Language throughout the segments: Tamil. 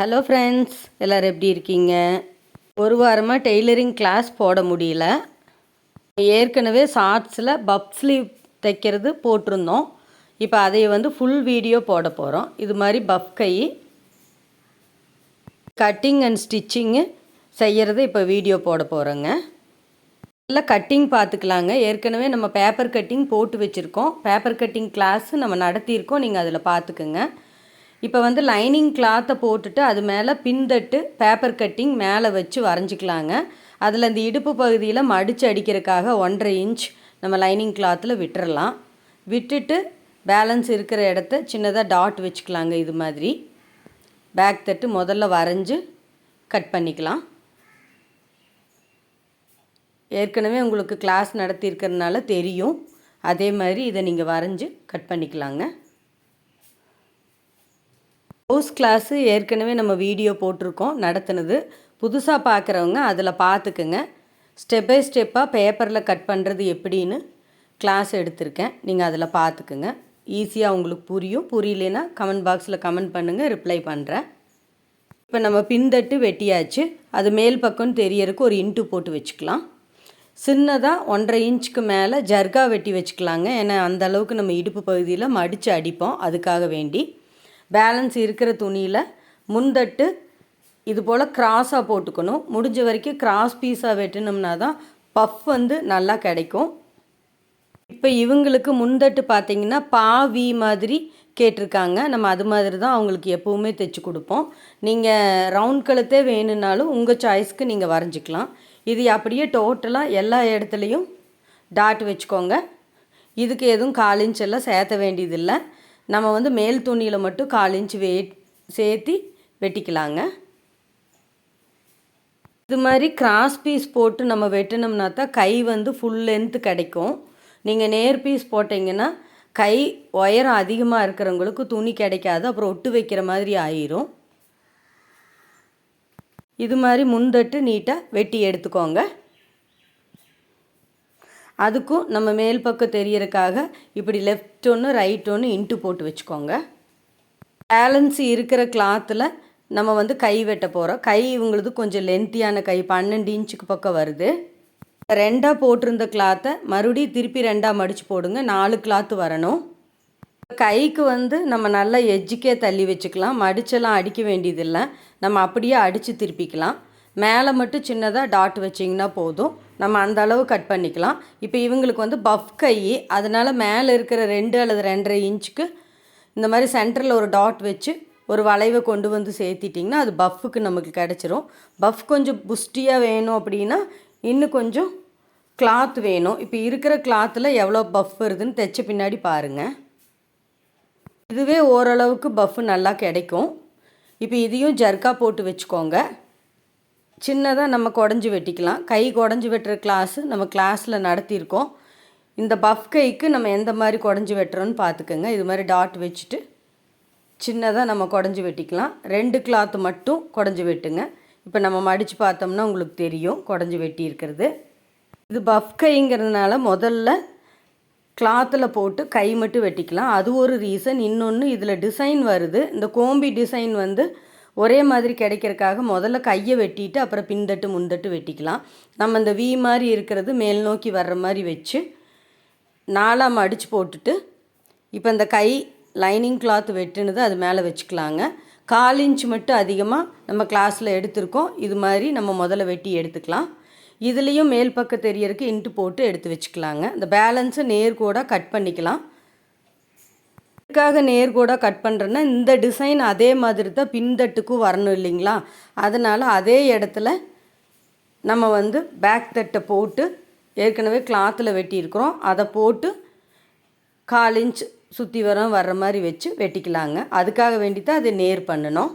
ஹலோ ஃப்ரெண்ட்ஸ், எல்லோரும் எப்படி இருக்கீங்க? ஒரு வாரமாக டெய்லரிங் கிளாஸ் போட முடியல. ஏற்கனவே ஷார்ட்ஸில் பப் ஸ்லீவ் தைக்கிறது போட்டிருந்தோம். இப்போ அதை ஃபுல் வீடியோ போட போகிறோம். இது மாதிரி puff guy cutting and stitching செய்கிறது இப்போ வீடியோ போட போகிறோங்க. நல்லா கட்டிங் பார்த்துக்கலாங்க. ஏற்கனவே நம்ம பேப்பர் கட்டிங் போட்டு வச்சுருக்கோம். பேப்பர் கட்டிங் கிளாஸு நம்ம நடத்தியிருக்கோம். நீங்கள் அதில் பார்த்துக்குங்க. இப்போ லைனிங் கிளாத்தை போட்டுட்டு அது மேலே பின்தட்டு பேப்பர் கட்டிங் மேலே வச்சு வரைஞ்சிக்கலாங்க. அதில் இந்த இடுப்பு பகுதியில் மடித்து அடிக்கிறதுக்காக 1.5 இன்ச் நம்ம லைனிங் கிளாத்தில் விட்டுறலாம். விட்டுட்டு பேலன்ஸ் இருக்கிற இடத்த சின்னதாக டாட் வச்சுக்கலாங்க. இது மாதிரி பேக் தட்டு முதல்ல வரைஞ்சி கட் பண்ணிக்கலாம். ஏற்கனவே உங்களுக்கு கிளாஸ் நடத்தியிருக்கிறதுனால தெரியும். அதே மாதிரி இதை நீங்கள் வரைஞ்சி கட் பண்ணிக்கலாங்க. ப்ளவுஸ் கிளாஸு ஏற்கனவே நம்ம வீடியோ போட்டிருக்கோம் நடத்துனது. புதுசாக பார்க்குறவங்க அதில் பார்த்துக்குங்க. ஸ்டெப் பை ஸ்டெப்பாக பேப்பரில் கட் பண்ணுறது எப்படின்னு கிளாஸ் எடுத்திருக்கேன். நீங்கள் அதில் பார்த்துக்குங்க. ஈஸியாக உங்களுக்கு புரியும். புரியலனா கமெண்ட் பாக்ஸில் கமெண்ட் பண்ணுங்கள், ரிப்ளை பண்ணுறேன். இப்போ நம்ம பின்தட்டு வெட்டியாச்சு. அது மேல் பக்கம்னு தெரியறதுக்கு ஒரு இன்ட்டு போட்டு வச்சுக்கலாம். சின்னதாக 1.5 இன்ச்சுக்கு மேலே ஜர்கா வெட்டி வச்சுக்கலாங்க. ஏன்னா அந்தளவுக்கு நம்ம இடுப்பு பகுதியில் மடித்து அடிப்போம். அதுக்காக வேண்டி பேலன்ஸ் இருக்கிற துணியில் முன்தட்டு இது போல் கிராஸாக போட்டுக்கணும். முடிஞ்ச வரைக்கும் கிராஸ் பீஸாக வெட்டினோம்னா தான் பஃப் நல்லா கிடைக்கும். இப்போ இவங்களுக்கு முன்தட்டு பார்த்திங்கன்னா பாவி மாதிரி கேட்டிருக்காங்க. நம்ம அது மாதிரி தான் அவங்களுக்கு எப்போவுமே தைச்சி கொடுப்போம். நீங்கள் ரவுண்ட் கழுத்தே வேணும்னாலும் உங்கள் சாய்ஸ்க்கு நீங்கள் வரைஞ்சிக்கலாம். இது அப்படியே டோட்டலாக எல்லா இடத்துலையும் டாட் வச்சுக்கோங்க. இதுக்கு எதுவும் 1/4 இன்ச் எல்லாம் சேர்த்த வேண்டியதில்லை. நம்ம மேல் துணியில் மட்டும் 1/4 இன்ச் சேர்த்து வெட்டிக்கலாங்க. இது மாதிரி கிராஸ் பீஸ் போட்டு நம்ம வெட்டினோம்னா தான் கை ஃபுல் லென்த்து கிடைக்கும். நீங்கள் நேர் பீஸ் போட்டிங்கன்னா கை உயரம் அதிகமாக இருக்கிறவங்களுக்கு துணி கிடைக்காது. அப்புறம் ஒட்டு வைக்கிற மாதிரி ஆயிரும். இது மாதிரி முன்தட்டு நீட்டாக வெட்டி எடுத்துக்கோங்க. அதுக்கும் நம்ம மேல் பக்கம் தெரியறதுக்காக இப்படி லெஃப்ட் ஒன்று ரைட் ஒன்று இன்ட்டு போட்டு வச்சுக்கோங்க. பேலன்ஸ் இருக்கிற கிளாத்தில் நம்ம கை வெட்ட போகிறோம். கை இவங்களது கொஞ்சம் லென்த்தியான கை, 12 இன்ச்சுக்கு பக்கம் வருது. 2ஆக போட்டிருந்த கிளாத்தை மறுபடியும் திருப்பி 2ஆக மடித்து போடுங்க. 4 கிளாத்து வரணும். கைக்கு நம்ம நல்லா எஜ்ஜுக்கே தள்ளி வச்சுக்கலாம். மடிச்செல்லாம் அடிக்க வேண்டியதில்லை. நம்ம அப்படியே அடித்து திருப்பிக்கலாம். மேலே மட்டும் சின்னதாக டாட் வச்சிங்கன்னா போதும். நம்ம அந்த அளவு கட் பண்ணிக்கலாம். இப்போ இவங்களுக்கு பஃப் கை, அதனால் மேலே இருக்கிற 2 அல்லது 2.5 இன்ச்சுக்கு இந்த மாதிரி சென்டரில் ஒரு டாட் வச்சு ஒரு வளைவை கொண்டு சேர்த்திட்டிங்கன்னா அது பஃப்புக்கு நமக்கு கிடச்சிரும். பஃப் கொஞ்சம் புஷ்டியாக வேணும் அப்படின்னா இன்னும் கொஞ்சம் கிளாத் வேணும். இப்போ இருக்கிற கிளாத்தில் எவ்வளோ பஃப் வருதுன்னு தைச்ச பின்னாடி பாருங்கள். இதுவே ஓரளவுக்கு பஃப் நல்லா கிடைக்கும். இப்போ இதையும் ஜர்க்கா போட்டு வச்சுக்கோங்க. சின்னதாக நம்ம குடஞ்சி வெட்டிக்கலாம். கை குடஞ்சி வெட்டுற கிளாஸு நம்ம கிளாஸில் நடத்தியிருக்கோம். இந்த பஃப் கைக்கு நம்ம எந்த மாதிரி குடஞ்சி வெட்டுறோன்னு பார்த்துக்கோங்க. இது மாதிரி டாட் வச்சுட்டு சின்னதாக நம்ம குடஞ்சி வெட்டிக்கலாம். 2 கிளாத்து மட்டும் குடஞ்சி வெட்டுங்க. இப்போ நம்ம மடித்து பார்த்தோம்னா உங்களுக்கு தெரியும் குடஞ்சி வெட்டி இருக்கிறது. இது பஃப் கைங்கிறதுனால முதல்ல கிளாத்தில் போட்டு கை மட்டும் வெட்டிக்கலாம். அது ஒரு ரீசன். இன்னொன்று இதில் டிசைன் வருது. இந்த கோம்பி டிசைன் ஒரே மாதிரி கிடைக்கிறதுக்காக முதல்ல கையை வெட்டிட்டு அப்புறம் பின்தட்டு முன்தட்டு வெட்டிக்கலாம். நம்ம இந்த வி மாதிரி இருக்கிறது மேல் நோக்கி வர்ற மாதிரி வச்சு 4ஆக மடித்து போட்டுட்டு இப்போ இந்த கை லைனிங் கிளாத் வெட்டுனது அது மேலே வச்சுக்கலாங்க. 1/4 இன்ச் மட்டும் அதிகமாக நம்ம கிளாஸில் எடுத்திருக்கோம். இது மாதிரி நம்ம முதல்ல வெட்டி எடுத்துக்கலாம். இதுலேயும் மேல் பக்கம் தெரியறதுக்கு இன்ட்டு போட்டு எடுத்து வச்சுக்கலாங்க. இந்த பேலன்ஸை நேர்கோடாக கட் பண்ணிக்கலாம். இதுக்காக நேர்கோடாக கட் பண்ணுறேன்னா இந்த டிசைன் அதே மாதிரி தான் பின்தட்டுக்கும் வரணும் இல்லைங்களா? அதனால் அதே இடத்துல நம்ம பேக் தட்டை போட்டு ஏற்கனவே கிளாத்தில் வெட்டியிருக்கிறோம். அதை போட்டு 1/4 இன்ச் சுற்றி வர்ற மாதிரி வச்சு வெட்டிக்கலாங்க. அதுக்காக வேண்டி தான் அதை நேர் பண்ணணும்.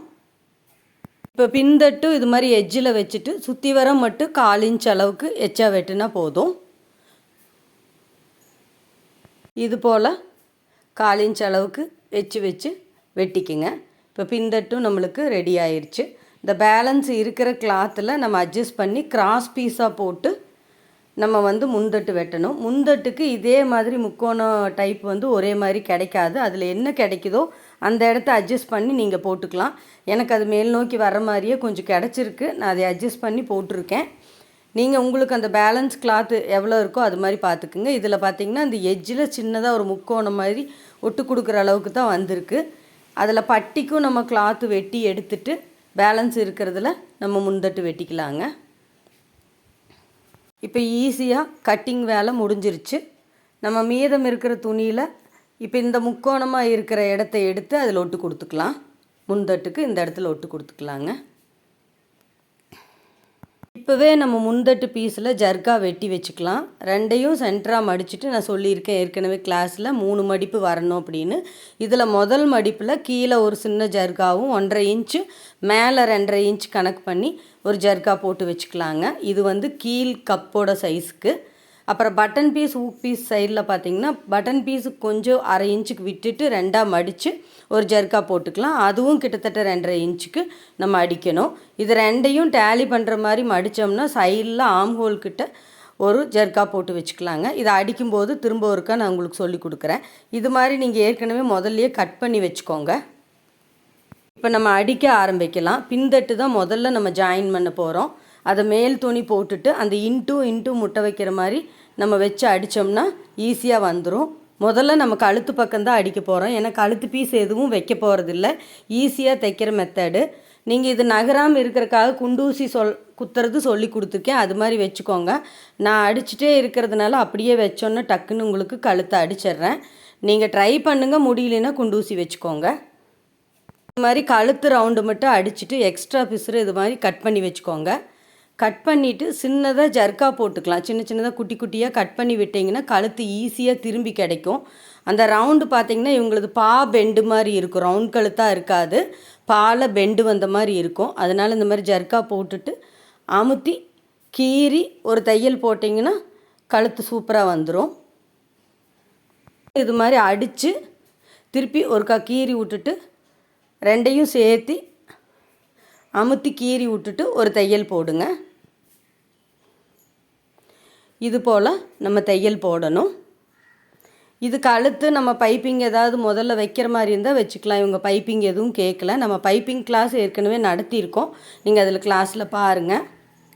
இப்போ பின்தட்டு இது மாதிரி எட்ஜில் வச்சுட்டு சுற்றி வர மட்டும் 1/4 இன்ச் அளவுக்கு எச்சா வெட்டினா போதும். இது போல் 1/4 இன்ச் அளவுக்கு வச்சு வெட்டிக்குங்க. இப்போ பின்தட்டும் நம்மளுக்கு ரெடி ஆயிடுச்சு. இந்த பேலன்ஸ் இருக்கிற கிளாத்தில் நம்ம அட்ஜஸ்ட் பண்ணி கிராஸ் பீஸாக போட்டு நம்ம முன்தட்டு வெட்டணும். முன்தட்டுக்கு இதே மாதிரி முக்கோணம் டைப் ஒரே மாதிரி கிடைக்காது. அதில் என்ன கிடைக்குதோ அந்த இடத்த அட்ஜஸ்ட் பண்ணி நீங்கள் போட்டுக்கலாம். எனக்கு அது மேல் நோக்கி வர மாதிரியே கொஞ்சம் கிடச்சிருக்கு, நான் அதை அட்ஜஸ்ட் பண்ணி போட்டிருக்கேன். நீங்கள் உங்களுக்கு அந்த பேலன்ஸ் கிளாத்து எவ்வளோ இருக்கோ அது மாதிரி பார்த்துக்குங்க. இதில் பார்த்திங்கன்னா இந்த எட்ஜில் சின்னதாக ஒரு முக்கோணம் மாதிரி ஒட்டு கொடுக்குற அளவுக்கு தான் வந்திருக்கு. அதில் பட்டிக்கும் நம்ம கிளாத்து வெட்டி எடுத்துட்டு பேலன்ஸ் இருக்கிறதுல நம்ம முந்தட்டு வெட்டிக்கலாங்க. இப்போ ஈஸியாக கட்டிங் வேலை முடிஞ்சிருச்சு. நம்ம மீதம் இருக்கிற துணியில் இப்போ இந்த முக்கோணமாக இருக்கிற இடத்த எடுத்து அதில் ஒட்டு கொடுத்துக்கலாம். முந்தட்டுக்கு இந்த இடத்துல ஒட்டு கொடுத்துக்கலாங்க. இப்போவே நம்ம முந்தட்டு பீஸில் ஜர்கா வெட்டி வச்சுக்கலாம். ரெண்டையும் சென்டராக மடிச்சுட்டு நான் சொல்லியிருக்கேன் ஏற்கனவே கிளாஸில் 3 மடிப்பு வரணும் அப்படின்னு. இதில் முதல் மடிப்பில் கீழே ஒரு சின்ன ஜர்காவும் 1.5 இன்ச்சு மேலே 2.5 இன்ச் கணக்கு பண்ணி ஒரு ஜர்கா போட்டு வச்சுக்கலாங்க. இது வந்து கீழ் கப்போட சைஸுக்கு. அப்புறம் பட்டன் பீஸ் ஊக் பீஸ் சைடில் பார்த்திங்கன்னா பட்டன் பீஸுக்கு கொஞ்சம் 1/2 இன்ச்சுக்கு விட்டுட்டு 2ஆக மடித்து ஒரு ஜர்கா போட்டுக்கலாம். அதுவும் கிட்டத்தட்ட 2.5 இன்ச்சுக்கு நம்ம அடிக்கணும். இது ரெண்டையும் டேலி பண்ணுற மாதிரி மடித்தோம்னா சைடில் ஆம் ஹோல் கிட்ட ஒரு ஜர்கா போட்டு வச்சுக்கலாங்க. இதை அடிக்கும்போது திரும்ப ஒருக்கா நான் உங்களுக்கு சொல்லி கொடுக்குறேன். இது மாதிரி நீங்கள் ஏற்கனவே முதல்லையே கட் பண்ணி வச்சுக்கோங்க. இப்போ நம்ம அடிக்க ஆரம்பிக்கலாம். பின்தட்டு தான் முதல்ல நம்ம ஜாயின் பண்ண போகிறோம். அதை மேல் துணி போட்டுட்டு அந்த இன்ட்டு முட்டை வைக்கிற மாதிரி நம்ம வச்சு அடித்தோம்னா ஈஸியாக வந்துடும். முதல்ல நம்ம கழுத்து பக்கம்தான் அடிக்க போகிறோம். ஏன்னா கழுத்து பீஸ் எதுவும் வைக்க போகிறதில்ல. ஈஸியாக தைக்கிற மெத்தடு. நீங்கள் இது நகராமல் இருக்கிறக்காக குண்டூசி குத்துறது சொல்லி கொடுத்துருக்கேன். அது மாதிரி வச்சுக்கோங்க. நான் அடிச்சுட்டே இருக்கிறதுனால அப்படியே வச்சோன்னா டக்குன்னு உங்களுக்கு கழுத்தை அடிச்சிட்றேன். நீங்கள் ட்ரை பண்ணுங்கள், முடியலன்னா குண்டூசி வச்சுக்கோங்க. இது மாதிரி கழுத்து ரவுண்டு மட்டும் அடிச்சுட்டு எக்ஸ்ட்ரா பிசுறு இது மாதிரி கட் பண்ணி வச்சுக்கோங்க. கட் பண்ணிவிட்டு சின்னதாக ஜர்கா போட்டுக்கலாம். சின்னதாக குட்டி குட்டியாக கட் பண்ணி விட்டிங்கன்னா கழுத்து ஈஸியாக திரும்பி கிடைக்கும். அந்த ரவுண்டு பார்த்திங்கன்னா இவங்களது பெண்டு மாதிரி இருக்கும். ரவுண்ட் கழுத்தாக இருக்காது, பாலை பெண்டு வந்த மாதிரி இருக்கும். அதனால் இந்த மாதிரி ஜர்கா போட்டுட்டு அமுத்தி கீறி ஒரு தையல் போட்டிங்கன்னா கழுத்து சூப்பராக வந்துடும். இது மாதிரி அடித்து திருப்பி ஒருக்கா கீறி விட்டுட்டு ரெண்டையும் சேர்த்து அமுத்தி கீறி விட்டுட்டு ஒரு தையல் போடுங்க. இது போல் நம்ம தையல் போடணும். இது கழுத்து நம்ம பைப்பிங் ஏதாவது முதல்ல வைக்கிற மாதிரி இருந்தால் வச்சுக்கலாம். இவங்க பைப்பிங் எதுவும் கேட்கல. நம்ம பைப்பிங் கிளாஸ் ஏற்கனவே நடத்தியிருக்கோம், நீங்கள் அதில் கிளாஸில் பாருங்கள்.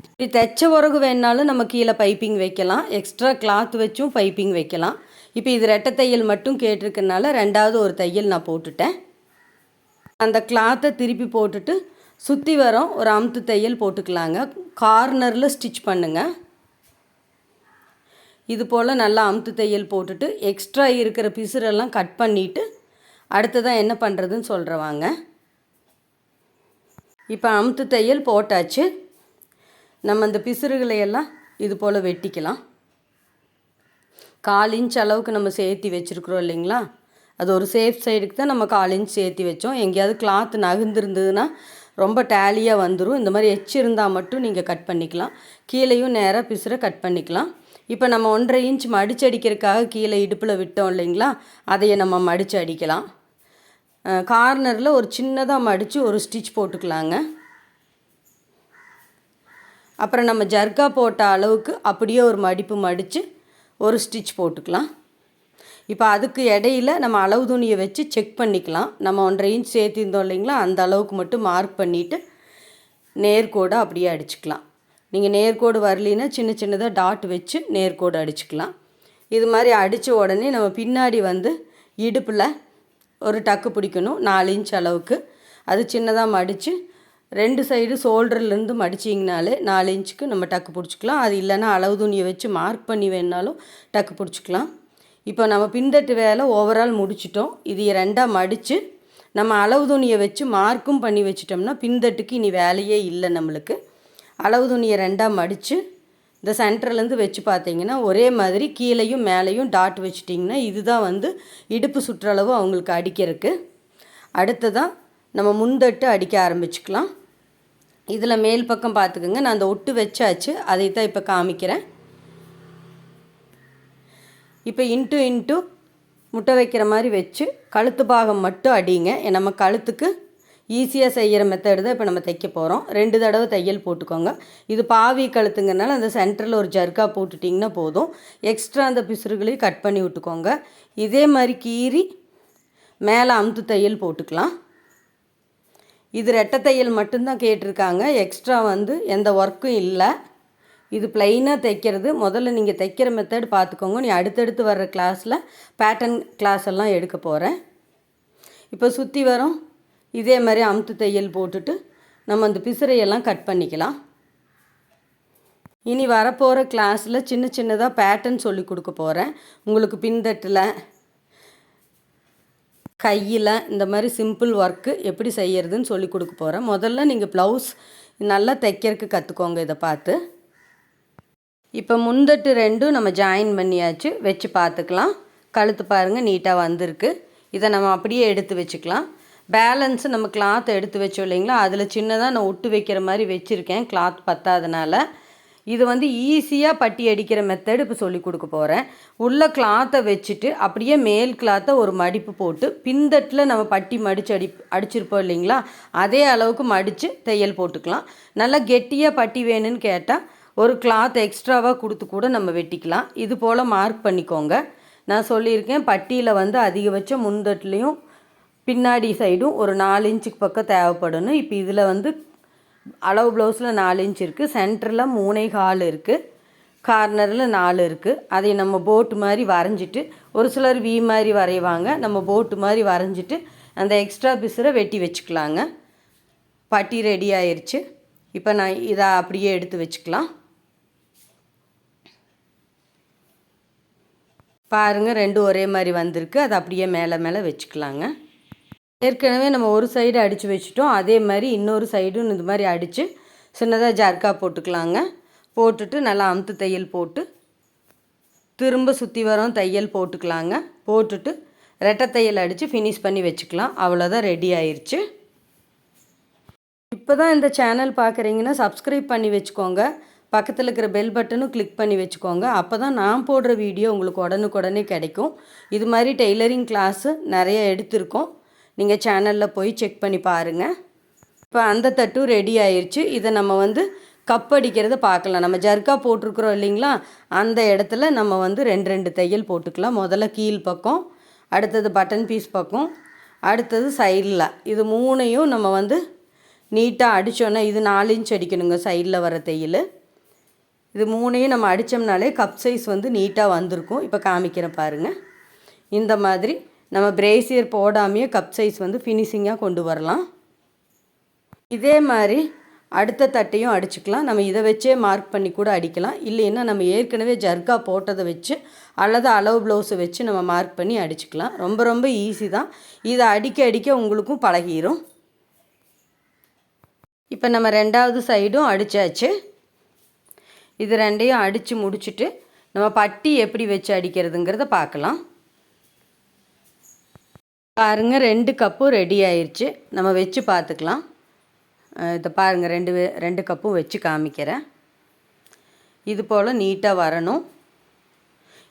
இப்படி தைச்ச உறகு வேணாலும் நம்ம கீழே பைப்பிங் வைக்கலாம், எக்ஸ்ட்ரா கிளாத் வச்சும் பைப்பிங் வைக்கலாம். இப்போ இது ரெட்டை தையல் மட்டும் கேட்டிருக்கனால 2வது ஒரு தையல் நான் போட்டுட்டேன். அந்த கிளாத்தை திருப்பி போட்டுட்டு சுற்றி வரோம் ஒரு அமுத்து தையல் போட்டுக்கலாங்க. கார்னரில் ஸ்டிச் பண்ணுங்கள். இது போல் நல்லா அமுத்து தையல் போட்டுட்டு எக்ஸ்ட்ரா இருக்கிற பிசுரெல்லாம் கட் பண்ணிவிட்டு அடுத்ததான் என்ன பண்ணுறதுன்னு சொல்கிறவாங்க. இப்போ அமுத்து தையல் போட்டாச்சு. நம்ம இந்த பிசுறுகளையெல்லாம் இது போல் வெட்டிக்கலாம். 1/4 இன்ச் அளவுக்கு நம்ம சேர்த்தி வச்சுருக்குறோம் இல்லைங்களா, அது ஒரு சேஃப் சைடுக்கு தான் நம்ம 1/4 இன்ச் சேர்த்தி வச்சோம். எங்கேயாவது கிளாத் நகர்ந்துருந்ததுன்னா ரொம்ப டேலியாக வந்துடும். இந்த மாதிரி எச்சு இருந்தால் மட்டும் நீங்கள் கட் பண்ணிக்கலாம். கீழேயும் நேராக பிசுரை கட் பண்ணிக்கலாம். இப்போ நம்ம 1.5 இன்ச் மடித்து அடிக்கிறதுக்காக கீழே இடுப்பில் விட்டோம் இல்லைங்களா, அதையை நம்ம மடித்து அடிக்கலாம். கார்னரில் ஒரு சின்னதாக மடித்து ஒரு ஸ்டிச் போட்டுக்கலாங்க. அப்புறம் நம்ம ஜர்கா போட்ட அளவுக்கு அப்படியே ஒரு மடிப்பு மடித்து ஒரு ஸ்டிச் போட்டுக்கலாம். இப்போ அதுக்கு இடையில நம்ம அளவு துணியை வச்சு செக் பண்ணிக்கலாம். நம்ம 1.5 இன்ச் சேர்த்திருந்தோம் இல்லைங்களா, அந்த அளவுக்கு மட்டும் மார்க் பண்ணிவிட்டு நேர்கோடு அப்படியே அடிச்சுக்கலாம். நீங்கள் நேர்கோடு வரலின்னா சின்னதாக டாட் வச்சு நேர்கோடு அடிச்சுக்கலாம். இது மாதிரி அடித்த உடனே நம்ம பின்னாடி வந்து இடுப்பில் ஒரு டக்கு பிடிக்கணும் 4 இன்ச் அளவுக்கு. அது சின்னதாக மடித்து 2 சைடு ஷோல்டர்லேருந்து மடிச்சிங்கனாலே 4 இன்ச்சுக்கு நம்ம டக்கு பிடிச்சிக்கலாம். அது இல்லைன்னா அளவு துணியை வச்சு மார்க் பண்ணி வேணாலும் டக்கு பிடிச்சிக்கலாம். இப்போ நம்ம பின்தட்டு வேலை ஓவரால் முடிச்சிட்டோம். இது 2ஆக மடித்து நம்ம அளவு துணியை வச்சு மார்க்கும் பண்ணி வச்சிட்டோம்னா பின்தட்டுக்கு இனி வேலையே இல்லை நம்மளுக்கு. அளவு துணியை 2ஆக மடித்து இந்த சென்டர்லேருந்து வச்சு பார்த்தீங்கன்னா ஒரே மாதிரி கீழேயும் மேலேயும் டாட் வச்சிட்டிங்கன்னா இதுதான் வந்து இடுப்பு சுற்றளவு அவங்களுக்கு அடிக்கிறதுக்கு. அடுத்ததான் நம்ம முந்தட்டு அடிக்க ஆரம்பிச்சுக்கலாம். இதில் மேல் பக்கம் பார்த்துக்கோங்க, நான் அந்த ஒட்டு வச்சாச்சு, அதை தான் இப்போ காமிக்கிறேன். இப்போ இன்ட்டு முட்டை வைக்கிற மாதிரி வச்சு கழுத்து பாகம் மட்டும் அடிங்க. நம்ம கழுத்துக்கு ஈஸியாக செய்கிற மெத்தடு தான் இப்போ நம்ம தைக்க போகிறோம். 2 தடவை தையல் போட்டுக்கோங்க. இது பாவி கழுத்துங்கிறனால அந்த சென்டரில் ஒரு ஜர்கா போட்டுட்டிங்கன்னா போதும். எக்ஸ்ட்ரா அந்த பிசுறுகளையும் கட் பண்ணி விட்டுக்கோங்க. இதே மாதிரி கீறி மேலே அமுத்து தையல் போட்டுக்கலாம். இது ரெட்டை தையல் மட்டும்தான் கேட்டிருக்காங்க, எக்ஸ்ட்ரா வந்து எந்த ஒர்க்கும் இல்லை. இது ப்ளைனாக தைக்கிறது. முதல்ல நீங்கள் தைக்கிற மெத்தட் பார்த்துக்கோங்க. நீ அடுத்தடுத்து வர்ற கிளாஸில் பேட்டர்ன் கிளாஸ் எல்லாம் எடுக்க போகிறேன். இப்போ சுற்றி வரோம். இதே மாதிரி அமுத்து தையல் போட்டுட்டு நம்ம அந்த பிசுறையெல்லாம் கட் பண்ணிக்கலாம். இனி வரப்போகிற கிளாஸில் சின்ன சின்னதாக பேட்டர்ன் சொல்லி கொடுக்க போகிறேன். உங்களுக்கு பின்தட்டில், கையில் இந்த மாதிரி சிம்பிள் ஒர்க்கு எப்படி செய்கிறதுன்னு சொல்லி கொடுக்க போகிறேன். முதல்ல நீங்கள் ப்ளவுஸ் நல்லா தைக்கிறதுக்கு கற்றுக்கோங்க இதை பார்த்து. இப்போ முந்தட்டு ரெண்டும் நம்ம ஜாயின் பண்ணியாச்சு, வச்சு பார்த்துக்கலாம். கழுத்து பாருங்கள் நீட்டாக வந்திருக்கு. இதை நம்ம அப்படியே எடுத்து வச்சுக்கலாம். பேலன்ஸு நம்ம கிளாத்தை எடுத்து வச்சோம் இல்லைங்களா, அதில் சின்னதாக நான் ஒட்டு வைக்கிற மாதிரி வச்சுருக்கேன், கிளாத் பத்தாதனால. இது வந்து ஈஸியாக பட்டி அடிக்கிற மெத்தடு இப்போ சொல்லி கொடுக்க போகிறேன். உள்ள கிளாத்தை வச்சுட்டு அப்படியே மேல் கிளாத்தை ஒரு மடிப்பு போட்டு பின்தட்டில் நம்ம பட்டி மடித்து அடிச்சிருப்போம் இல்லைங்களா, அதே அளவுக்கு மடித்து தையல் போட்டுக்கலாம். நல்லா கெட்டியாக பட்டி வேணும்னு கேட்டால் ஒரு கிளாத் எக்ஸ்ட்ராவாக கொடுத்து கூட நம்ம வெட்டிக்கலாம். இது போல் மார்க் பண்ணிக்கோங்க. நான் சொல்லியிருக்கேன் பட்டியில் வந்து அதிகபட்சம் முன்தட்டுலேயும் பின்னாடி சைடும் ஒரு 4 இன்ச்சுக்கு பக்கம் தேவைப்படணும். இப்போ இதில் வந்து அளவு ப்ளவுஸில் 4 இன்ச் இருக்குது, சென்டரில் 3.25 இருக்குது, கார்னரில் 4 இருக்குது. அதை நம்ம போட்டு மாதிரி வரைஞ்சிட்டு, ஒரு சிலர் வி மாதிரி வரைவாங்க, நம்ம போட்டு மாதிரி வரைஞ்சிட்டு அந்த எக்ஸ்ட்ரா பிசுரை வெட்டி வச்சுக்கலாங்க. பட்டி ரெடி ஆயிடுச்சு. இப்போ நான் இதை அப்படியே எடுத்து வச்சுக்கலாம். பாருங்கள், ரெண்டும் ஒரே மாதிரி வந்திருக்கு. அதை அப்படியே மேலே மேலே வச்சுக்கலாங்க. ஏற்கனவே நம்ம ஒரு சைடு அடித்து வச்சுட்டோம், அதே மாதிரி இன்னொரு சைடும் இந்த மாதிரி அடித்து சின்னதாக ஜர்க்கா போட்டுக்கலாங்க. போட்டுட்டு நல்லா அமுத்து தையல் போட்டு திரும்ப சுற்றி வரோம் தையல் போட்டுக்கலாங்க. போட்டுட்டு ரெட்டை தையல் அடித்து ஃபினிஷ் பண்ணி வச்சுக்கலாம். அவ்வளோதான், ரெடி ஆயிடுச்சு. இப்போ தான் இந்த சேனல் பார்க்குறீங்கன்னா சப்ஸ்கிரைப் பண்ணி வச்சுக்கோங்க. பக்கத்தில் இருக்கிற பெல் பட்டனும் கிளிக் பண்ணி வச்சுக்கோங்க. அப்போ தான் நான் போடுற வீடியோ உங்களுக்கு உடனுக்குடனே கிடைக்கும். இது மாதிரி டெய்லரிங் கிளாஸு நிறைய எடுத்திருக்கோம், நீங்கள் சேனலில் போய் செக் பண்ணி பாருங்கள். இப்போ அந்த தட்டும் ரெடி ஆயிடுச்சு. இதை நம்ம வந்து கப் அடிக்கிறத பார்க்கலாம். நம்ம ஜர்க்கா போட்டிருக்குறோம் இல்லைங்களா, அந்த இடத்துல நம்ம வந்து 2 தையல் போட்டுக்கலாம். முதல்ல கீழ் பக்கம், அடுத்தது பட்டன் பீஸ் பக்கம், அடுத்தது சைடில். இது 3ஐயும் நம்ம வந்து நீட்டாக அடித்தோன்னா, இது 4 இன்ச் அடிக்கணுங்க சைடில் வர தையல். இது 3ஐயும் நம்ம அடித்தோம்னாலே கப் சைஸ் வந்து நீட்டாக வந்திருக்கும். இப்போ காமிக்கிறேன் பாருங்கள். இந்த மாதிரி நம்ம பிரேசியர் போடாமையே கப் சைஸ் வந்து ஃபினிஷிங்காக கொண்டு வரலாம். இதே மாதிரி அடுத்த தட்டையும் அடிச்சுக்கலாம். நம்ம இதை வச்சே மார்க் பண்ணி கூட அடிக்கலாம். இல்லைன்னா நம்ம ஏற்கனவே ஜர்க்கா போட்டதை வச்சு அல்லது அளவு ப்ளவுஸை வச்சு நம்ம மார்க் பண்ணி அடிச்சுக்கலாம். ரொம்ப ரொம்ப ஈஸி தான். இதை அடிக்க அடிக்க உங்களுக்கும் பழகிடும். இப்போ நம்ம 2வது சைடும் அடித்தாச்சு. இது 2ஐயும் அடித்து முடிச்சுட்டு நம்ம பட்டி எப்படி வச்சு அடிக்கிறதுங்கிறத பார்க்கலாம். பாருங்கள், 2 கப்பும் ரெடி ஆயிடுச்சு. நம்ம வச்சு பார்த்துக்கலாம். இதை பாருங்கள், 2 கப்பும் வச்சு காமிக்கிறேன். இது போல் நீட்டாக வரணும்.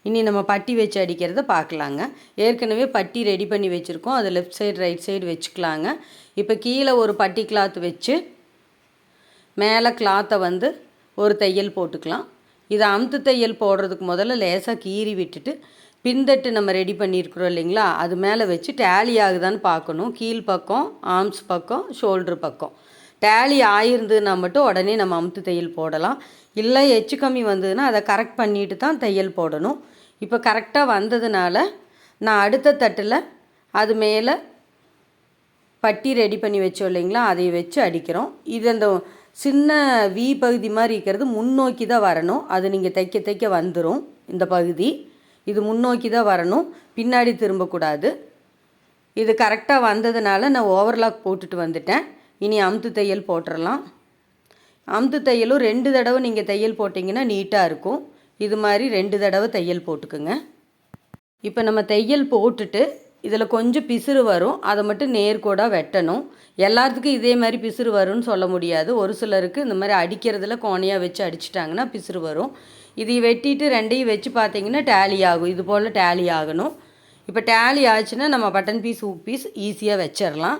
இனி நம்ம பட்டி வச்சு அடிக்கிறத பார்க்கலாங்க. ஏற்கனவே பட்டி ரெடி பண்ணி வச்சுருக்கோம், அது லெஃப்ட் சைடு ரைட் சைடு வச்சுக்கலாங்க. இப்போ கீழே ஒரு பட்டி கிளாத் வச்சு மேலே கிளாத்தை வந்து ஒரு தையல் போட்டுக்கலாம். இதை அமுத்து தையல் போடுறதுக்கு முதல்ல லேசாக கீறி விட்டுட்டு பின்தட்டு நம்ம ரெடி பண்ணியிருக்கிறோம் இல்லைங்களா, அது மேலே வச்சு டேலி ஆகுதான்னு பார்க்கணும். கீழ் பக்கம், ஆர்ம்ஸ் பக்கம், ஷோல்ட்ரு பக்கம் டேலி ஆகிருந்ததுன்னா மட்டும் உடனே நம்ம அமுத்து தையல் போடலாம். இல்லை எச்சு கம்மி வந்ததுன்னா அதை கரெக்ட் பண்ணிட்டு தான் தையல் போடணும். இப்போ கரெக்டாக வந்ததுனால நான் அடுத்த தட்டில் அது மேலே பட்டி ரெடி பண்ணி வச்சோம் இல்லைங்களா, அதை வச்சு அடிக்கிறோம். இது அந்த சின்ன வி பகுதி மாதிரி இருக்கிறது முன்னோக்கி தான் வரணும். அது நீங்கள் தைக்க தைக்க வந்துடும். இந்த பகுதி இது முன்னோக்கி தான் வரணும், பின்னாடி திரும்பக்கூடாது. இது கரெக்டாக வந்ததுனால நான் ஓவர்லாக் போட்டுட்டு வந்துட்டேன். இனி அமுத்து தையல் போட்டுடலாம். அமுத்து தையலும் 2 தடவை நீங்கள் தையல் போட்டிங்கன்னா நீட்டாக இருக்கும். இது மாதிரி 2 தடவை தையல் போட்டுக்குங்க. இப்போ நம்ம தையல் போட்டுட்டு இதில் கொஞ்சம் பிசுறு வரும், அதை மட்டும் நேர்கோடாக வெட்டணும். எல்லாத்துக்கும் இதே மாதிரி பிசுறு வரும்னு சொல்ல முடியாது. ஒரு சிலருக்கு இந்த மாதிரி அடிக்கிறதுல கோணையாக வச்சு அடிச்சிட்டாங்கன்னா பிசுறு வரும். இதை வெட்டிட்டு 2ஐயும் வச்சு பார்த்தீங்கன்னா டேலி ஆகும். இது போல் டேலி ஆகணும். இப்போ டேலி ஆச்சுன்னா நம்ம பட்டன் பீஸ் ஹூக் பீஸ் ஈஸியாக வச்சிடலாம்.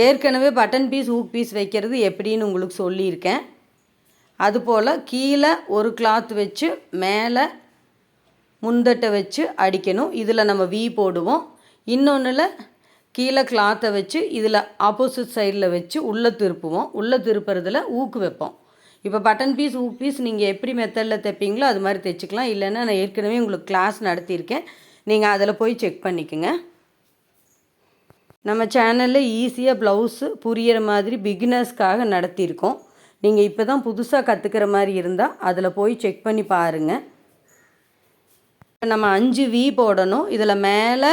ஏற்கனவே பட்டன் பீஸ் ஹூக் பீஸ் வைக்கிறது எப்படின்னு உங்களுக்கு சொல்லியிருக்கேன். அதுபோல் கீழே ஒரு கிளாத் வச்சு மேலே முந்தட்டை வச்சு அடிக்கணும். இதில் நம்ம வி போடுவோம். இன்னொன்றில் கீழே கிளாத்தை வச்சு இதில் ஆப்போசிட் சைடில் வச்சு உள்ளே திருப்புவோம். உள்ளே திருப்புறதில் ஊக்கு வைப்போம். இப்போ பட்டன் பீஸ் ஊக்கு பீஸ் நீங்கள் எப்படி மெத்தடில் தைப்பீங்களோ அது மாதிரி தைச்சிக்கலாம். இல்லைன்னா நான் ஏற்கனவே உங்களுக்கு கிளாஸ் நடத்தியிருக்கேன், நீங்கள் அதில் போய் செக் பண்ணிக்கோங்க. நம்ம சேனலில் ஈஸியாக ப்ளவுஸு புரிகிற மாதிரி பிகினர்ஸ்க்காக நடத்தியிருக்கோம். நீங்கள் இப்போ தான் புதுசாக கற்றுக்கிற மாதிரி இருந்தால் அதில் போய் செக் பண்ணி பாருங்கள். இப்போ நம்ம 5 வி போடணும். இதில் மேலே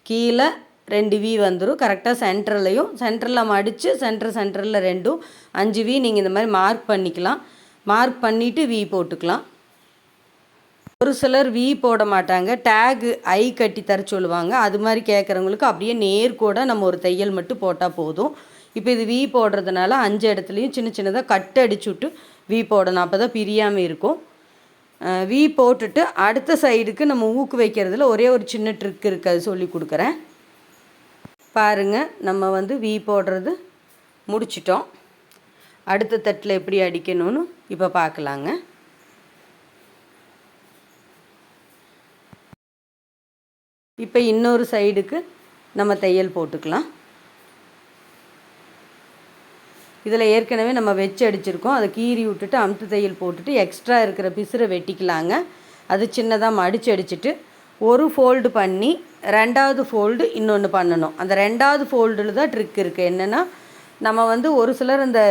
கீழே 2 வி வந்துடும். கரெக்டாக சென்டரில் மடித்து சென்டரில் 2 5 வி நீங்கள் இந்த மாதிரி மார்க் பண்ணிக்கலாம். மார்க் பண்ணிவிட்டு வி போட்டுக்கலாம். ஒரு சிலர் வி போட மாட்டாங்க, டேகு ஐ கட்டி தர சொல்லுவாங்க. அது மாதிரி கேட்குறவங்களுக்கு அப்படியே நேர்கோட நம்ம ஒரு தையல் மட்டும் போட்டால் போதும். இப்போ இது வி போடுறதுனால 5 இடத்துலையும் சின்ன சின்னதாக கட் அடிச்சுட்டு வி போடணும். அப்போ தான் பிரியாமல் இருக்கும். வி போட்டுட்டு அடுத்த சைடுக்கு நம்ம ஊக்கு வைக்கிறதுல ஒரே ஒரு சின்ன ட்ரிக் இருக்குது, அது சொல்லி கொடுக்குறேன் பாருங்கள். நம்ம வந்து வி போடுறது முடிச்சிட்டோம். அடுத்த தட்டில் எப்படி அடிக்கணும்னு இப்போ பார்க்கலாங்க. இப்போ இன்னொரு சைடுக்கு நம்ம தையல் போட்டுக்கலாம். இதில் ஏற்கனவே நம்ம வச்சு அடிச்சிருக்கோம், அதை கீறி விட்டுட்டு அமுத்து தையல் போட்டுட்டு எக்ஸ்ட்ரா இருக்கிற பிசுரை வெட்டிக்கலாங்க. அது சின்னதாக மடித்து அடிச்சுட்டு ஒரு ஃபோல்டு பண்ணி 2வது ஃபோல்டு இன்னொன்று பண்ணணும். அந்த 2வது ஃபோல்டில் தான் ட்ரிக் இருக்குது. என்னென்னா நம்ம வந்து ஒரு சிலர் அந்த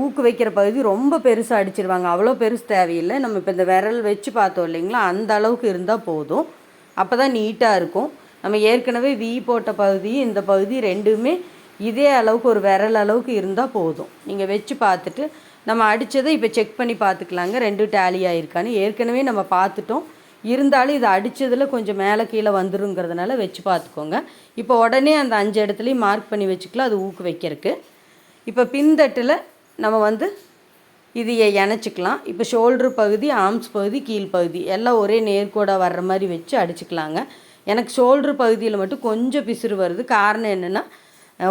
ஊக்கு வைக்கிற பகுதி ரொம்ப பெருசாக அடிச்சிருவாங்க. அவ்வளோ பெருசு தேவையில்லை. நம்ம இப்போ இந்த விரல் வச்சு பார்த்தோம் இல்லைங்களா, அந்த அளவுக்கு இருந்தால் போதும். அப்போ தான் நீட்டாக இருக்கும். நம்ம ஏற்கனவே போட்ட பகுதி இந்த பகுதி ரெண்டுமே இதே அளவுக்கு ஒரு விரல் அளவுக்கு இருந்தால் போதும். நீங்கள் வச்சு பார்த்துட்டு நம்ம அடித்ததை இப்போ செக் பண்ணி பார்த்துக்கலாங்க, 2 டேலி ஆகிருக்கான்னு. ஏற்கனவே நம்ம பார்த்துட்டோம், இருந்தாலும் இது அடித்ததில் கொஞ்சம் மேலே கீழே வந்துருங்கிறதுனால வச்சு பார்த்துக்கோங்க. இப்போ உடனே அந்த 5 இடத்துலையும் மார்க் பண்ணி வச்சுக்கலாம், அது ஊக்கு வைக்கிறதுக்கு. இப்போ பின்தட்டில் நம்ம வந்து இதையை இணைச்சிக்கலாம். இப்போ ஷோல்ட்ரு பகுதி, ஆர்ம்ஸ் பகுதி, கீழ் பகுதி எல்லாம் ஒரே நேர்கோடாக வர்ற மாதிரி வச்சு அடிச்சுக்கலாங்க. எனக்கு ஷோல்ட்ரு பகுதியில் மட்டும் கொஞ்சம் பிசுறு வருது. காரணம் என்னென்னா,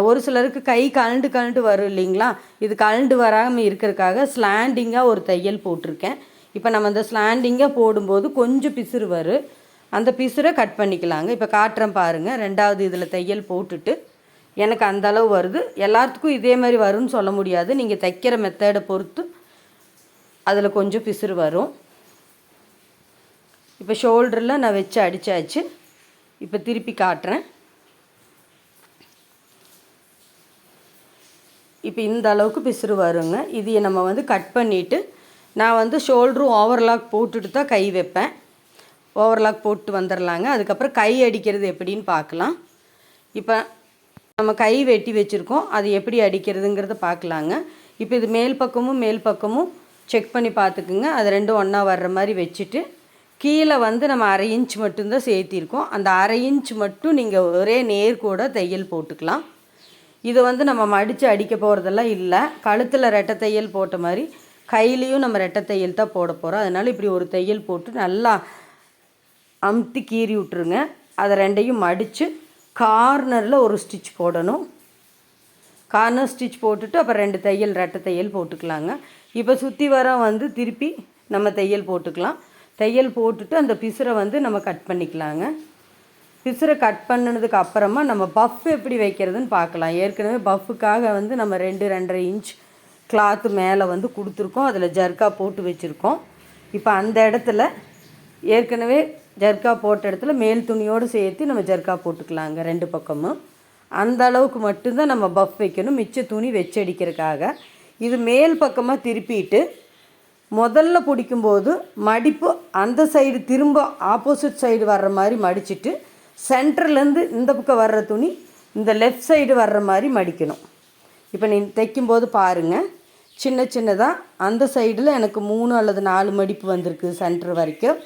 ஒரு சிலருக்கு கை கழண்டு வரும் இல்லைங்களா, இது கழண்டு வராமல் இருக்கிறதுக்காக ஸ்லாண்டிங்காக ஒரு தையல் போட்டிருக்கேன். இப்போ நம்ம அந்த ஸ்லாண்டிங்காக போடும்போது கொஞ்சம் பிசுறு வரும், அந்த பிசுரை கட் பண்ணிக்கலாங்க. இப்போ காட்டுறேன் பாருங்கள். 2வது இதில் தையல் போட்டுட்டு எனக்கு அந்த அளவு வருது. எல்லாத்துக்கும் இதே மாதிரி வரும்னு சொல்ல முடியாது, நீங்கள் தைக்கிற மெத்தடை பொறுத்து அதில் கொஞ்சம் பிசுறு வரும். இப்போ ஷோல்டரில் நான் வச்சு அடித்தாச்சு. இப்போ திருப்பி காட்டுறேன். இப்போ இந்த அளவுக்கு பிசுறு வருங்க. இதையை நம்ம வந்து கட் பண்ணிவிட்டு நான் வந்து ஷோல்டரும் ஓவர்லாக் போட்டுட்டு தான் கை வைப்பேன். ஓவர்லாக் போட்டு வந்துடலாங்க. அதுக்கப்புறம் கை அடிக்கிறது எப்படின்னு பார்க்கலாம். இப்போ நம்ம கை வெட்டி வச்சுருக்கோம், அது எப்படி அடிக்கிறதுங்கிறத பார்க்கலாங்க. இப்போ இது மேல் பக்கமும் செக் பண்ணி பார்த்துக்குங்க. அது ரெண்டும் ஒன்றா வர்ற மாதிரி வச்சுட்டு கீழே வந்து நம்ம 1/2 இன்ச் மட்டும்தான் சேர்த்திருக்கோம். அந்த 1/2 இன்ச் மட்டும் நீங்கள் ஒரே நேர்கூட தையல் போட்டுக்கலாம். இதை வந்து நம்ம மடித்து அடிக்க போகிறதெல்லாம் இல்லை. கழுத்தில் ரெட்டை தையல் போட்ட மாதிரி கையிலையும் நம்ம ரெட்டை தையல் தான் போட போகிறோம். அதனால் இப்படி ஒரு தையல் போட்டு நல்லா அமுத்தி கீறி விட்டுருங்க. அதை 2ஐயும் மடித்து கார்னரில் ஒரு ஸ்டிச் போடணும். கார்னர் ஸ்டிச் போட்டுட்டு அப்புறம் 2 தையல் ரெட்டை தையல் போட்டுக்கலாங்க. இப்போ சுற்றி வர வந்து திருப்பி நம்ம தையல் போட்டுக்கலாம். தையல் போட்டுட்டு அந்த பிசுரை வந்து நம்ம கட் பண்ணிக்கலாங்க. பிசுரை கட் பண்ணினதுக்கு அப்புறமா நம்ம பஃப் எப்படி வைக்கிறதுன்னு பார்க்கலாம். ஏற்கனவே பஃப்புக்காக வந்து நம்ம 2-2.5 இன்ச் கிளாத்து மேலே வந்து கொடுத்துருக்கோம், அதில் ஜர்க்கா போட்டு வச்சுருக்கோம். இப்போ அந்த இடத்துல ஏற்கனவே ஜர்க்கா போட்ட இடத்துல மேல் துணியோடு சேர்த்து நம்ம ஜர்க்கா போட்டுக்கலாங்க 2 பக்கமும். அந்த அளவுக்கு மட்டும்தான் நம்ம பஃப் வைக்கணும், மிச்ச துணி வச்சு அடிக்கிறதுக்காக. இது மேல் பக்கமாக திருப்பிட்டு முதல்ல பிடிக்கும்போது மடிப்பு அந்த சைடு திரும்ப ஆப்போசிட் சைடு வர்ற மாதிரி மடிச்சுட்டு சென்டர்லேருந்து இந்த பக்கம் வர்ற துணி இந்த லெஃப்ட் சைடு வர்ற மாதிரி மடிக்கணும். இப்போ நீ தைக்கும்போது பாருங்கள், சின்னதாக அந்த சைடில் எனக்கு 3 அல்லது 4 மடிப்பு வந்திருக்கு சென்டர் வரைக்கும்.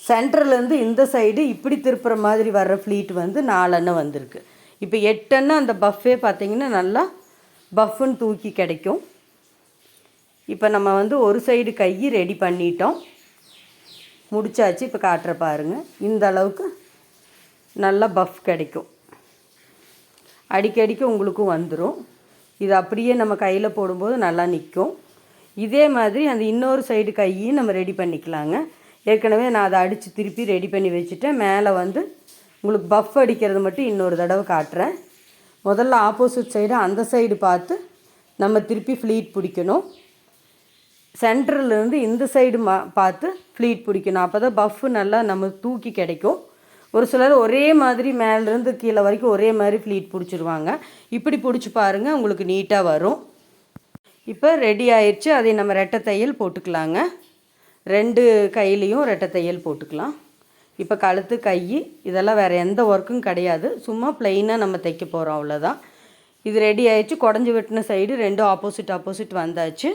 சென்டர்லேருந்து இந்த சைடு இப்படி திருப்புற மாதிரி வர்ற ஃப்ளீட் வந்து 4 அண்ணம் வந்திருக்கு. இப்போ 8 அண்ணம் அந்த பஃப்பே பார்த்திங்கன்னா நல்லா பஃப்புன்னு தூக்கி கிடைக்கும். இப்போ நம்ம வந்து ஒரு சைடு கை ரெடி பண்ணிட்டோம், முடிச்சாச்சு. இப்போ காட்டுற பாருங்கள், இந்த அளவுக்கு நல்லா பஃப் கிடைக்கும். அடிக்கடிக்க உங்களுக்கும் வந்துடும். இது அப்படியே நம்ம கையில் போடும்போது நல்லா நிற்கும். இதே மாதிரி அந்த இன்னொரு சைடு கையும் நம்ம ரெடி பண்ணிக்கலாங்க. ஏற்கனவே நான் அதை அடித்து திருப்பி ரெடி பண்ணி வச்சுட்டேன். மேலே வந்து உங்களுக்கு பஃப் அடிக்கிறது மட்டும் இன்னொரு தடவை காட்டுறேன். முதல்ல ஆப்போசிட் சைடு அந்த சைடு பார்த்து நம்ம திருப்பி ஃப்ளீட் பிடிக்கணும். சென்டர்லேருந்து இந்த சைடு பார்த்து ஃப்ளீட் பிடிக்கணும். அப்போ தான் பஃப்பு நல்லா நம்ம தூக்கி கிடைக்கும். ஒரு சிலர் ஒரே மாதிரி மேலேருந்து கீழே வரைக்கும் ஒரே மாதிரி ஃப்ளீட் பிடிச்சிருவாங்க. இப்படி பிடிச்சி பாருங்கள், உங்களுக்கு நீட்டாக வரும். இப்போ ரெடி ஆயிடுச்சு. அதை நம்ம ரெட்டை தையல் போட்டுக்கலாங்க. 2 கையிலையும் ரெட்டை தையல் போட்டுக்கலாம். இப்போ கழுத்து, கை இதெல்லாம் வேறு எந்த ஒர்க்கும் கிடையாது. சும்மா ப்ளைனாக நம்ம தைக்க போகிறோம், அவ்வளோதான். இது ரெடி ஆயிடுச்சு. குடஞ்சி வெட்டின சைடு 2 ஆப்போசிட் வந்தாச்சு.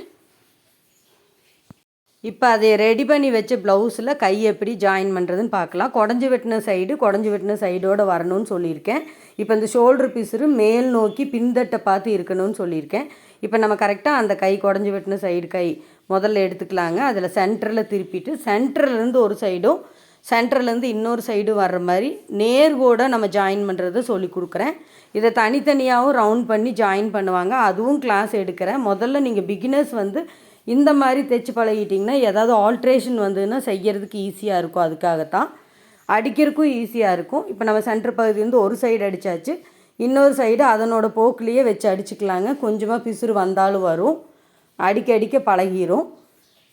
இப்போ அதை ரெடி பண்ணி வச்ச ப்ளவுஸில் கை எப்படி ஜாயின் பண்ணுறதுன்னு பார்க்கலாம். குடஞ்சி வெட்டின சைடோடு வரணும்னு சொல்லியிருக்கேன். இப்போ இந்த ஷோல்டர் பீஸு மேல் நோக்கி பின்தட்டை பார்த்து இருக்கணும்னு சொல்லியிருக்கேன். இப்போ நம்ம கரெக்டாக அந்த கை குடஞ்சி வெட்டின சைடு கை முதல்ல எடுத்துக்கலாங்க. அதில் சென்டரில் திருப்பிட்டு சென்டர்லேருந்து ஒரு சைடும் சென்டர்லேருந்து இன்னொரு சைடும் வர்ற மாதிரி நேர்கோட நம்ம ஜாயின் பண்ணுறதை சொல்லி கொடுக்குறேன். இதை தனித்தனியாகவும் ரவுண்ட் பண்ணி ஜாயின் பண்ணுவாங்க, அதுவும் கிளாஸ் எடுக்கிறேன். முதல்ல நீங்கள் பிகினர்ஸ் இந்த மாதிரி தைச்சி பழகிட்டிங்கன்னா ஏதாவது ஆல்ட்ரேஷன் வந்ததுன்னா செய்கிறதுக்கு ஈஸியாக இருக்கும். அதுக்காகத்தான், அடிக்கிறதுக்கும் ஈஸியாக இருக்கும். இப்போ நம்ம சென்டர் பகுதியிலேருந்து ஒரு சைடு அடித்தாச்சு, இன்னொரு சைடு அதனோட போக்குலேயே வச்சு அடிச்சுக்கலாங்க. கொஞ்சமாக பிசுறு வந்தாலும் வரும், அடிக்க பழகிரும்.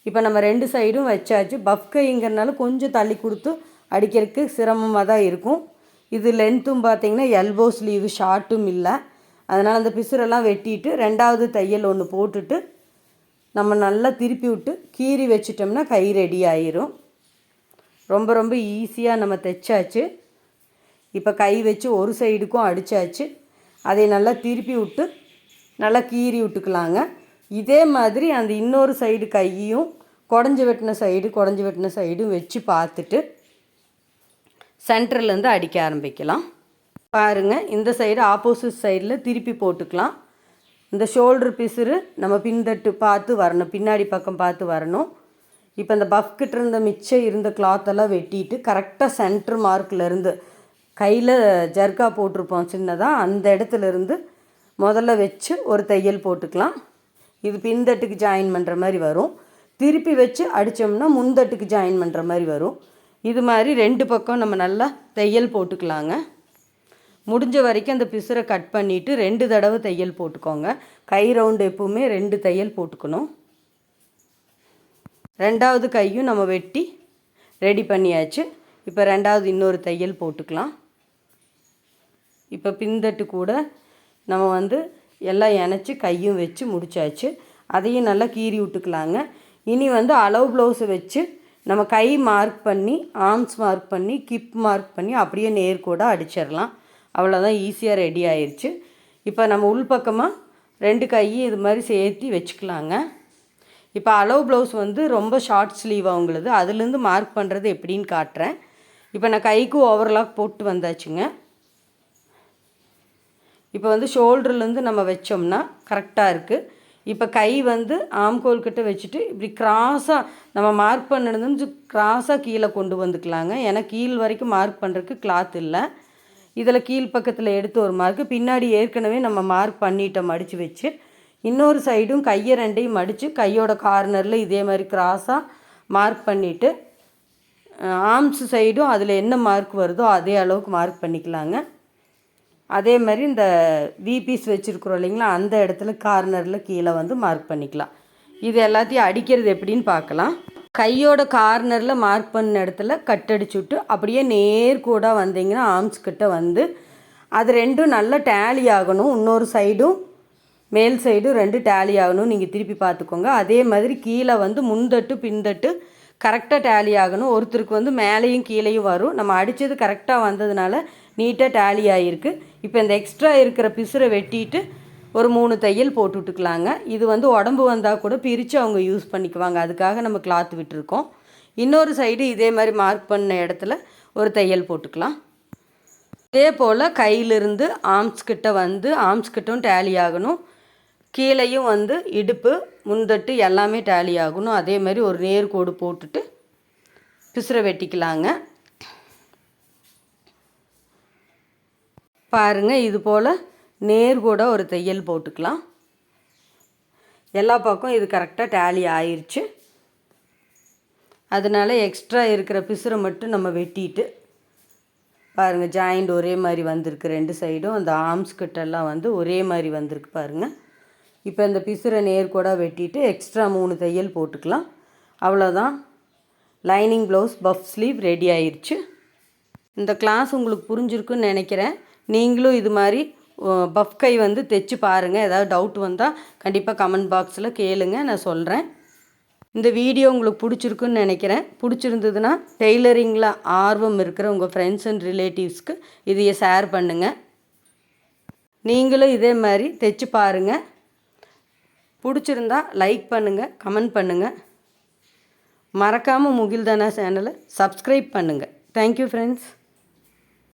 இப்போ நம்ம 2 சைடும் வச்சாச்சு. பஃப் கைங்கிறனால கொஞ்சம் தள்ளி கொடுத்து அடிக்கிறதுக்கு சிரமமாக தான் இருக்கும். இது லென்த்தும் பார்த்திங்கன்னா எல்போ ஸ்லீவு ஷார்ட்டும் இல்லை. அதனால் அந்த பிசுரெல்லாம் வெட்டிட்டு 2வது தையல் ஒன்று போட்டுட்டு நம்ம நல்லா திருப்பி விட்டு கீறி வச்சிட்டோம்னா கை ரெடி ஆயிரும். ரொம்ப ஈஸியாக நம்ம தைச்சாச்சு. இப்போ கை வச்சு ஒரு சைடுக்கும் அடித்தாச்சு. அதை நல்லா திருப்பி விட்டு நல்லா கீறி விட்டுக்கலாங்க. இதே மாதிரி அந்த இன்னொரு சைடு கையையும் குடஞ்சி வெட்டின சைடும் வச்சு பார்த்துட்டு சென்டர்லேருந்து அடிக்க ஆரம்பிக்கலாம். பாருங்கள், இந்த சைடு ஆப்போசிட் சைடில் திருப்பி போட்டுக்கலாம். இந்த ஷோல்டர் பிசுறு நம்ம பின்தட்டு பார்த்து வரணும், பின்னாடி பக்கம் பார்த்து வரணும். இப்போ இந்த பஃப்கிட்ட இருந்த மிச்சம் இருந்த கிளாத்தெல்லாம் வெட்டிட்டு கரெக்டாக சென்டர் மார்க்லேருந்து கையில் ஜர்க்கா போட்டிருப்போம் சின்னதாக, அந்த இடத்துலேருந்து முதல்ல வச்சு ஒரு தையல் போட்டுக்கலாம். இது பின்தட்டுக்கு ஜாயின் பண்ணுற மாதிரி வரும். திருப்பி வச்சு அடித்தோம்னா முன்தட்டுக்கு ஜாயின் பண்ணுற மாதிரி வரும். இது மாதிரி 2 பக்கம் நம்ம நல்லா தையல் போட்டுக்கலாங்க. முடிஞ்ச வரைக்கும் அந்த பிசுரை கட் பண்ணிவிட்டு 2 தடவை தையல் போட்டுக்கோங்க. கை ரவுண்டு எப்பவுமே 2 தையல் போட்டுக்கணும். 2வது கையும் நம்ம வெட்டி ரெடி பண்ணியாச்சு. இப்போ 2வது இன்னொரு தையல் போட்டுக்கலாம். இப்போ பின்தட்டு கூட நம்ம எல்லாம் இணைச்சி கையும் வச்சு முடிச்சாச்சு. அதையும் நல்லா கீறி விட்டுக்கலாங்க. இனி அளவு ப்ளவுஸை வச்சு நம்ம கை மார்க் பண்ணி, ஆர்ம்ஸ் மார்க் பண்ணி, கிப் மார்க் பண்ணி அப்படியே நேர்கூட அடிச்சிடலாம். அவ்வளோதான், ஈஸியாக ரெடி ஆயிடுச்சு. இப்போ நம்ம உள்பக்கமாக 2 கையும் இது மாதிரி சேர்த்து வச்சுக்கலாங்க. இப்போ அளவு ப்ளவுஸ் ரொம்ப ஷார்ட் ஸ்லீவ் அவங்களது, அதுலேருந்து மார்க் பண்ணுறது எப்படின்னு காட்டுறேன். இப்போ நான் கைக்கு ஓவர்லாக் போட்டு வந்தாச்சுங்க. இப்போ ஷோல்டர்லேருந்து நம்ம வச்சோம்னா கரெக்டாக இருக்குது. இப்போ கை ஆம்கோல் கிட்ட வச்சுட்டு இப்படி கிராஸாக நம்ம மார்க் பண்ணிருந்து கிராஸாக கீழே கொண்டு வந்துக்கலாங்க. ஏன்னா கீழ் வரைக்கும் மார்க் பண்ணுறதுக்கு கிளாத் இல்லை. இதில் கீழ் பக்கத்தில் எடுத்து ஒரு மார்க்கு, பின்னாடி ஏற்கனவே நம்ம மார்க் பண்ணிட்டோம் மடித்து வச்சு. இன்னொரு சைடும் கையை 2ஐயும் மடித்து கையோட கார்னரில் இதே மாதிரி கிராஸாக மார்க் பண்ணிவிட்டு ஆர்ம்ஸ் சைடும் அதில் என்ன மார்க் வருதோ அதே அளவுக்கு மார்க் பண்ணிக்கலாங்க. அதே மாதிரி இந்த விபீஸ் வச்சுருக்குறோம் இல்லைங்களா, அந்த இடத்துல கார்னரில் கீழே மார்க் பண்ணிக்கலாம். இது எல்லாத்தையும் அடிக்கிறது எப்படின்னு பார்க்கலாம். கையோட கார்னரில் மார்க் பண்ண இடத்துல கட் அடிச்சு விட்டு அப்படியே நேர்கூட வந்தீங்கன்னா ஆர்ம்ஸ் கிட்ட அது 2ம் நல்லா டேலி ஆகணும். இன்னொரு சைடும் மேல் சைடும் 2 டேலி ஆகணும். நீங்கள் திருப்பி பார்த்துக்கோங்க. அதே மாதிரி கீழே முன்தட்டு பின்தட்டு கரெக்டாக டேலி ஆகணும். ஒருத்தருக்கு மேலேயும் கீழேயும் வரும். நம்ம அடித்தது கரெக்டாக வந்ததுனால நீட்டாக டேலி ஆகிருக்கு. இப்போ இந்த எக்ஸ்ட்ரா இருக்கிற பிசுரை வெட்டிட்டு ஒரு 3 தையல் போட்டு விட்டுக்கலாங்க. இது உடம்பு வந்தால் கூட பிரித்து அவங்க யூஸ் பண்ணிக்குவாங்க, அதுக்காக நம்ம கிளாத் விட்டுருக்கோம். இன்னொரு சைடு இதே மாதிரி மார்க் பண்ண இடத்துல ஒரு தையல் போட்டுக்கலாம். இதே போல் கையிலிருந்து ஆர்ம்ஸ் கிட்ட ஆர்ம்ஸ் கிட்டும் டேலி ஆகணும். கீழேயும் இடுப்பு முன்தட்டு எல்லாமே டேலி ஆகணும். அதே மாதிரி ஒரு நேர்கோடு போட்டுட்டு பிசுரை வெட்டிக்கலாங்க. பாருங்கள், இது போல் நேர்கூட ஒரு தையல் போட்டுக்கலாம். எல்லா பக்கம் இது கரெக்டாக டேலி ஆயிடுச்சு. அதனால் எக்ஸ்ட்ரா இருக்கிற பிசுரை மட்டும் நம்ம வெட்டிட்டு பாருங்கள் ஜாயிண்ட் ஒரே மாதிரி வந்திருக்கு, 2 சைடும் அந்த ஆர்ம்ஸ் கிட்டெல்லாம் வந்து ஒரே மாதிரி வந்திருக்கு பாருங்கள். இப்போ இந்த பிசுரை நேர்கோடாக வெட்டிட்டு எக்ஸ்ட்ரா 3 தையல் போட்டுக்கலாம். அவ்வளோதான், lining blouse puff sleeve ready ஆயிடுச்சு. இந்த கிளாஸ் உங்களுக்கு புரிஞ்சிருக்குன்னு நினைக்கிறேன். நீங்களும் இது மாதிரி பஃப் கை வந்து தைச்சு பாருங்கள். ஏதாவது டவுட் வந்தால் கண்டிப்பாக கமெண்ட் பாக்ஸில் கேளுங்க, நான் சொல்கிறேன். இந்த வீடியோ உங்களுக்கு பிடிச்சிருக்குன்னு நினைக்கிறேன். பிடிச்சிருந்ததுன்னா டெய்லரிங்கில் ஆர்வம் இருக்கிற உங்கள் ஃப்ரெண்ட்ஸ் அண்ட் ரிலேட்டிவ்ஸ்க்கு இதையை ஷேர் பண்ணுங்கள். நீங்களும் இதே மாதிரி தைச்சு பாருங்கள். பிடிச்சிருந்தா லைக் பண்ணுங்கள், கமெண்ட் பண்ணுங்கள். மறக்காமல் முகில்தானா சேனலை சப்ஸ்கிரைப் பண்ணுங்கள். Thank you friends.